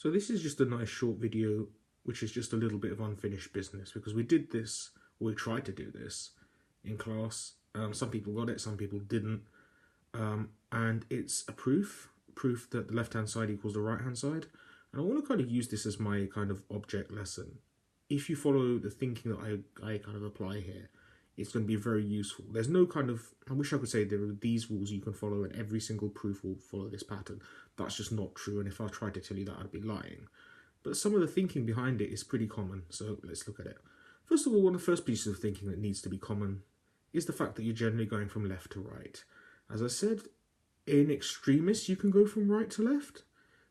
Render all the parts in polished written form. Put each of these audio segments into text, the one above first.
So this is just a nice short video, which is just a little bit of unfinished business, because we did this, or we tried to do this in class. Some people got it, some people didn't. And it's a proof that the left-hand side equals the right-hand side. And I want to kind of use this as my kind of object lesson. If you follow the thinking that I kind of apply here, it's going to be very useful. There's no kind of, I wish I could say there are these rules you can follow and every single proof will follow this pattern. That's just not true, and if I tried to tell you that, I'd be lying. But some of the thinking behind it is pretty common, so let's look at it. First of all, one of the first pieces of thinking that needs to be common is the fact that you're generally going from left to right. As I said, in extremis, you can go from right to left,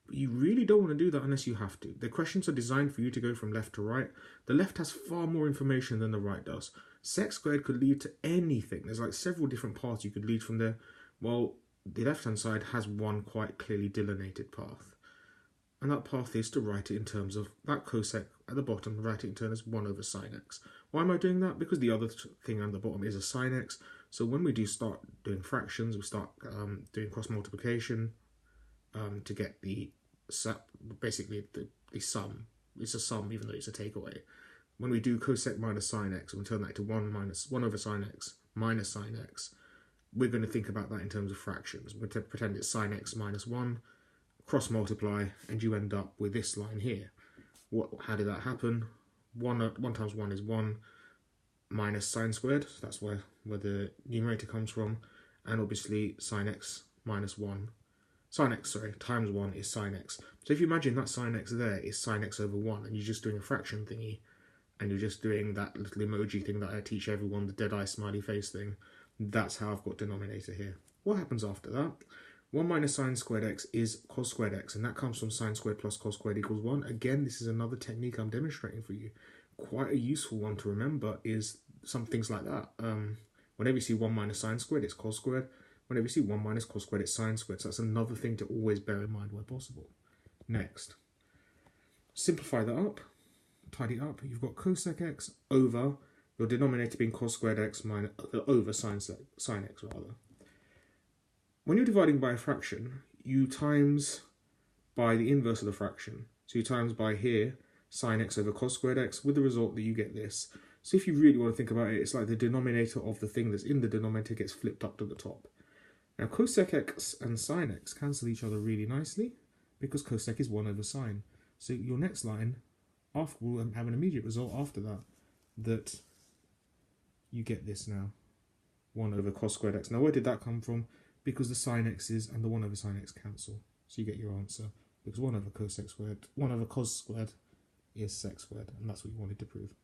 but you really don't want to do that unless you have to. The questions are designed for you to go from left to right. The left has far more information than the right does. Sec squared could lead to anything. There's like several different paths you could lead from there, while the left-hand side has one quite clearly delineated path. And that path is to write it in terms of that cosec at the bottom, write it in terms as 1 over sine x. Why am I doing that? Because the other thing on the bottom is a sine x. So when we do start doing fractions, we start doing cross multiplication to get the basically the sum. It's a sum even though it's a takeaway. When we do cosec minus sine x, we turn that to 1 over sine x minus sine x. We're going to think about that in terms of fractions. We're going to pretend it's sine x minus 1, cross multiply, and you end up with this line here. How did that happen? 1 times 1 is 1 minus sine squared. So that's where the numerator comes from. And obviously sine x minus 1. Times 1 is sine x. So if you imagine that sine x there is sine x over 1, and you're just doing a fraction thingy, and you're just doing that little emoji thing that I teach everyone, the dead eye smiley face thing, that's how I've got denominator here. What happens after that? 1 minus sine squared x is cos squared x, and that comes from sine squared plus cos squared equals 1. Again, this is another technique I'm demonstrating for you. Quite a useful one to remember is some things like that. Whenever you see 1 minus sine squared, it's cos squared. Whenever you see 1 minus cos squared, it's sine squared. So that's another thing to always bear in mind where possible. Next, simplify that up, tidy up. You've got cosec x over your denominator being cos squared x minus over sine x rather. When you're dividing by a fraction, you times by the inverse of the fraction. So you times by here sine x over cos squared x, with the result that you get this. So if you really want to think about it, it's like the denominator of the thing that's in the denominator gets flipped up to the top. Now cosec x and sine x cancel each other really nicely because cosec is 1 over sine. So your next line will have an immediate result after that you get this now, 1 over cos squared x. Now where did that come from? Because the sine x's and the 1 over sine x cancel. So you get your answer, because 1 over cos squared is sec squared, and that's what you wanted to prove.